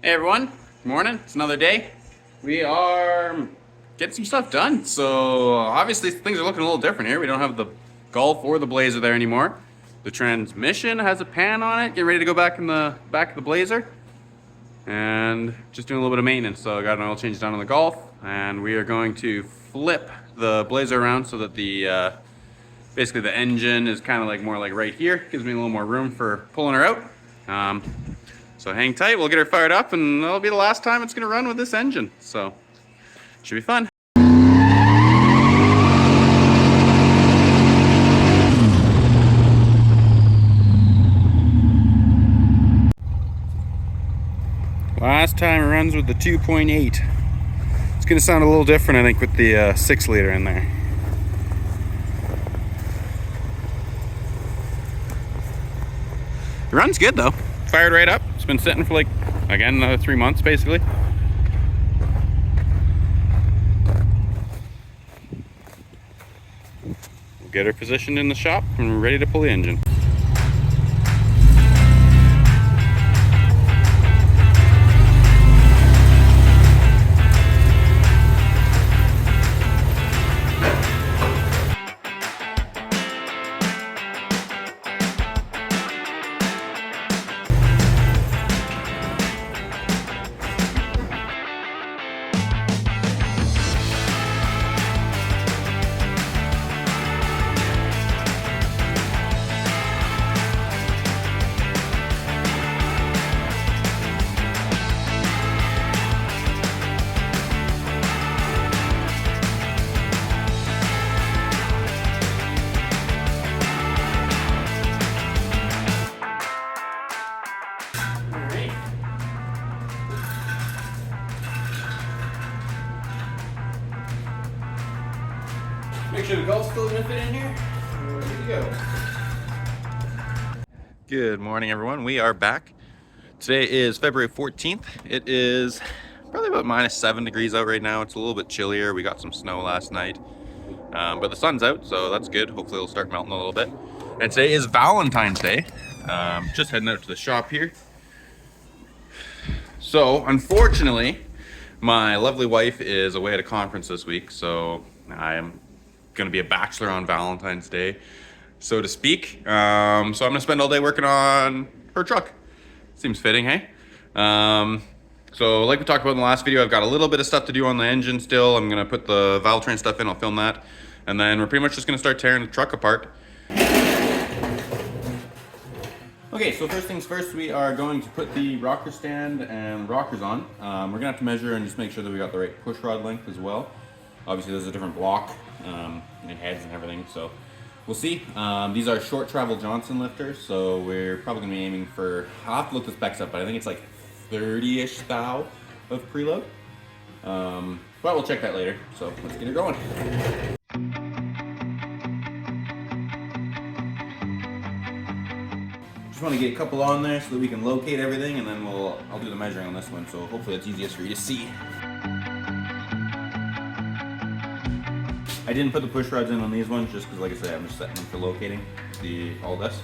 Hey everyone, good morning. It's another day. We are getting some stuff done. So obviously things are looking a little different here. We don't have the Golf or the Blazer there anymore. The transmission has a pan on it. Getting ready to go back in the back of the Blazer. And just doing a little bit of maintenance. So I got an oil change done on the Golf. And we are going to flip the Blazer around so that the basically the engine is kind of like more like right here. Gives me a little more room for pulling her out. So hang tight, we'll get her fired up, and that'll be the last time it's gonna run with this engine. So, should be fun. Last time it runs with the 2.8. It's gonna sound a little different, I think, with the 6 liter in there. It runs good though. Fired right up. It's been sitting for like, again, another 3 months basically. We'll get her positioned in the shop and we're ready to pull the engine. Make sure the Golf's still gonna fit in here. We're ready to go. Good morning, everyone. We are back. Today is February 14th. It is probably about -7 degrees out right now. It's a little bit chillier. We got some snow last night. But the sun's out, so that's good. Hopefully it'll start melting a little bit. And today is Valentine's Day. Just heading out to the shop here. So, unfortunately, my lovely wife is away at a conference this week, so I'm gonna be a bachelor on Valentine's Day, so to speak. So I'm gonna spend all day working on her truck. Seems fitting, hey? So like we talked about in the last video, I've got a little bit of stuff to do on the engine still. I'm gonna put the valve train stuff in, I'll film that. And then we're pretty much just gonna start tearing the truck apart. Okay, so first things first, we are going to put the rocker stand and rockers on. We're gonna have to measure and just make sure that we got the right push rod length as well. Obviously there's a different block and heads and everything, so we'll see. These are short travel Johnson lifters, so we're probably gonna be aiming for, I'll have to look the specs up, but I think it's like 30-ish thou of preload. But we'll check that later, so let's get it going. Just want to get a couple on there so that we can locate everything, and then I'll do the measuring on this one, so hopefully it's easiest for you to see. I didn't put the push rods in on these ones just because, like I said, I'm just setting them for locating all this.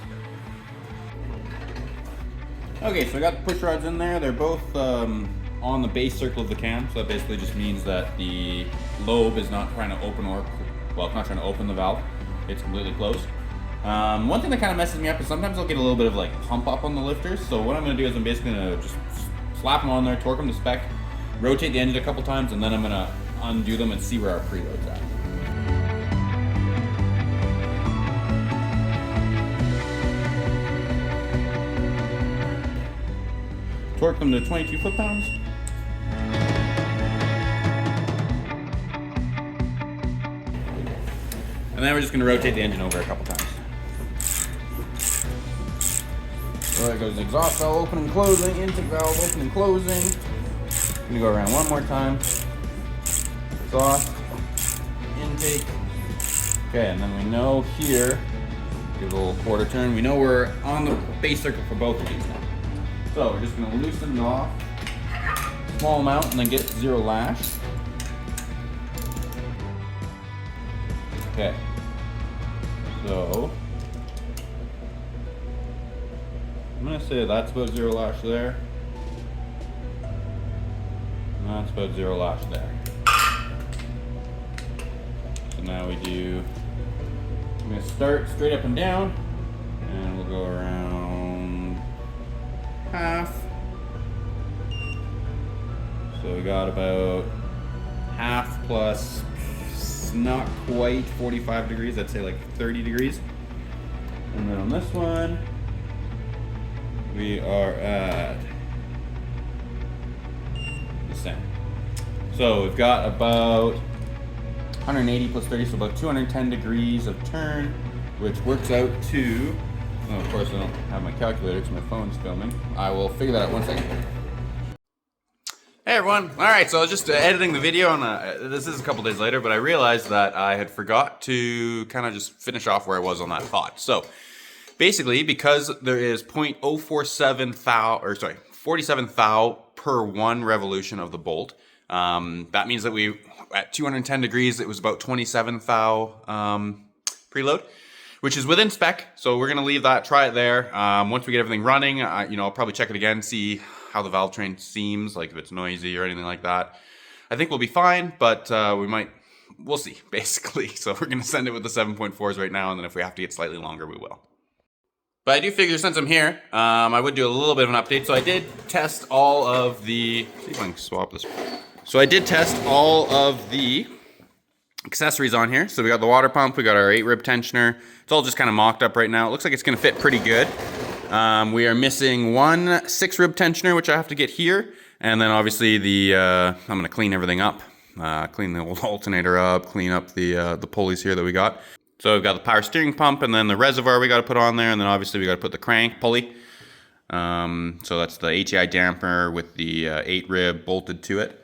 Okay, so I got the push rods in there. They're both on the base circle of the cam, so that basically just means that the lobe is not trying to open it's not trying to open the valve. It's completely closed. One thing that kind of messes me up is sometimes I'll get a little bit of like pump up on the lifters. So what I'm going to do is I'm basically going to just slap them on there, torque them to spec, rotate the engine a couple times, and then I'm going to undo them and see where our preload's at. Torque them to 22 foot-pounds. And then we're just going to rotate the engine over a couple times. So there goes the exhaust valve open and closing, intake valve open and closing. I'm going to go around one more time. Exhaust, intake. Okay, and then we know here, give it a little quarter turn, we know we're on the base circle for both of these now. So we're just going to loosen it off, small amount, and then get zero lash. Okay, so I'm going to say that's about zero lash there. That's about 0 lash there. So now I'm gonna start straight up and down, and we'll go around half. So we got about half plus, not quite 45 degrees, I'd say like 30 degrees. And then on this one, we are at the same. So we've got about 180 plus 30, so about 210 degrees of turn, which works out to, well, of course I don't have my calculator because my phone's filming. I will figure that out 1 second. Hey everyone, alright, so I was just editing the video, and this is a couple days later, but I realized that I had forgot to kind of just finish off where I was on that thought. So basically, because there is 0.047 thou, or sorry, 47 thou per 1 revolution of the bolt, that means that at 210 degrees, it was about 27 thou preload, which is within spec. So we're gonna leave that, try it there. Once we get everything running, I'll probably check it again, see how the valve train seems, like if it's noisy or anything like that. I think we'll be fine, but we'll see, basically. So we're gonna send it with the 7.4s right now, and then if we have to get slightly longer, we will. But I do figure since I'm here, I would do a little bit of an update. So I did test all of the, see if I can swap this. So I did test all of the accessories on here. So we got the water pump, we got our 8-rib tensioner. It's all just kind of mocked up right now. It looks like it's gonna fit pretty good. We are missing one 6-rib tensioner, which I have to get here. And then obviously I'm gonna clean everything up. Clean the old alternator up, clean up the pulleys here that we got. So we've got the power steering pump, and then the reservoir we gotta put on there, and then obviously we gotta put the crank pulley. So that's the HEI damper with the 8-rib bolted to it.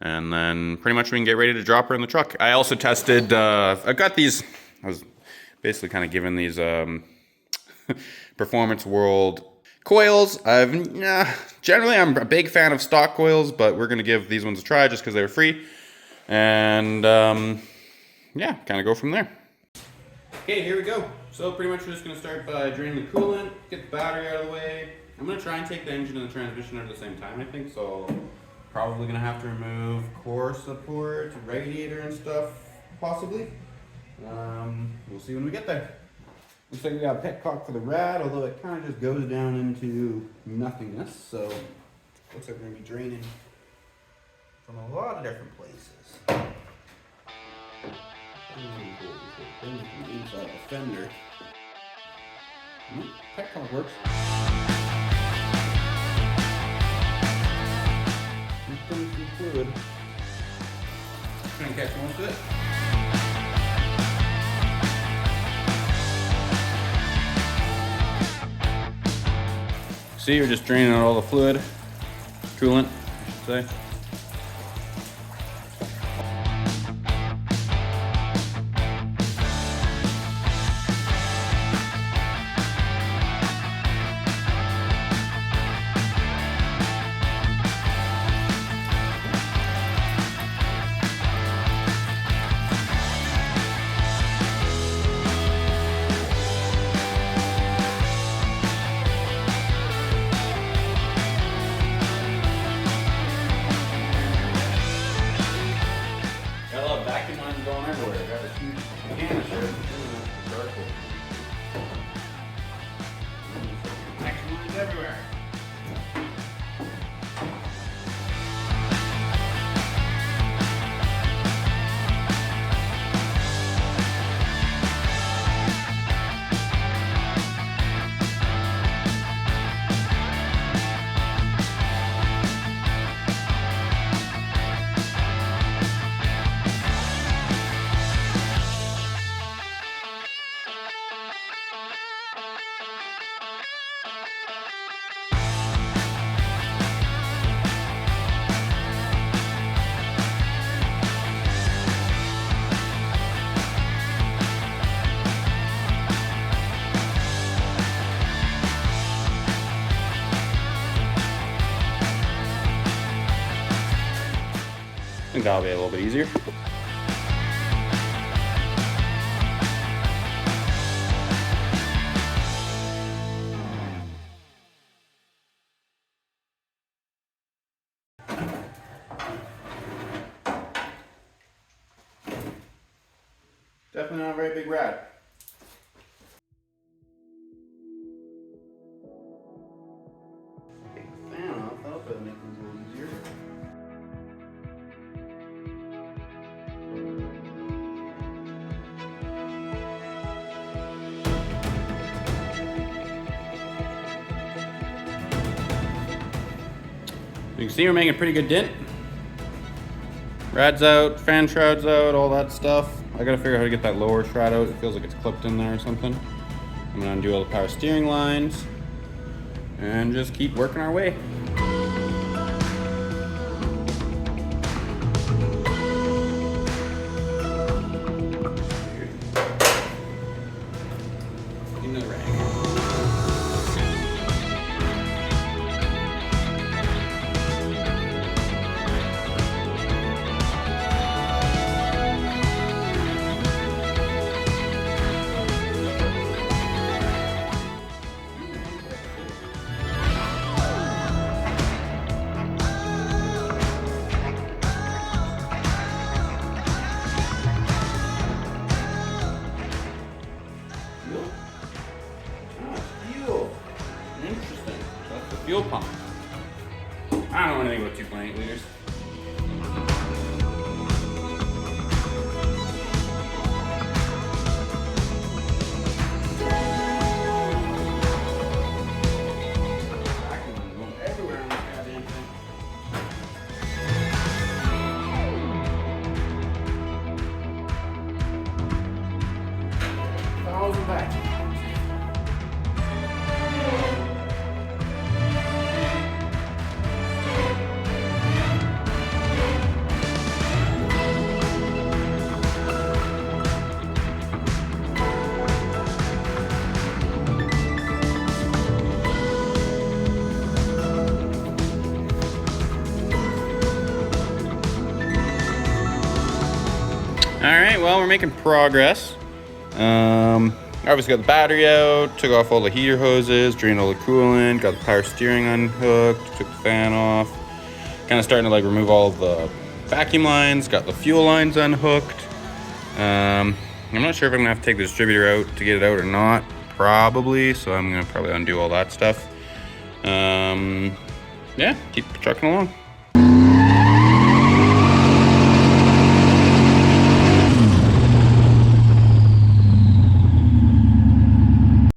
And then pretty much we can get ready to drop her in the truck. I also tested, I got these, I was basically kind of given these Performance World coils. Generally I'm a big fan of stock coils, but we're gonna give these ones a try just because they were free. And yeah, kind of go from there. Okay, here we go. So pretty much we're just gonna start by draining the coolant, get the battery out of the way. I'm gonna try and take the engine and the transmission at the same time, I think, so probably gonna have to remove core support, radiator and stuff, possibly. We'll see when we get there. Looks like we got a petcock for the rad, although it kind of just goes down into nothingness, so looks like we're gonna be draining from a lot of different places. From inside the fender. Petcock works. Some fluid. Try and catch most of it. See, you're just draining out all the fluid, coolant, I should say. Going everywhere. Got a huge canister. Vacuum lines everywhere. I think that'll be a little bit easier. Definitely not a very big rad. Take the fan off, that'll probably make things a little easier. You can see we're making a pretty good dent. Rad's out, fan shroud's out, all that stuff. I gotta figure out how to get that lower shroud out. It feels like it's clipped in there or something. I'm gonna undo all the power steering lines and just keep working our way. Another rag. Interesting. That's the fuel pump. I don't know anything about 2.8 liters. Vacuum going everywhere on this goddamn thing. Thousand vacuum. All right, well, we're making progress. Obviously got the battery out, took off all the heater hoses, drained all the coolant, got the power steering unhooked, took the fan off. Kind of starting to like remove all of the vacuum lines, got the fuel lines unhooked. I'm not sure if I'm gonna have to take the distributor out to get it out or not, probably, so I'm gonna probably undo all that stuff. Yeah, keep trucking along.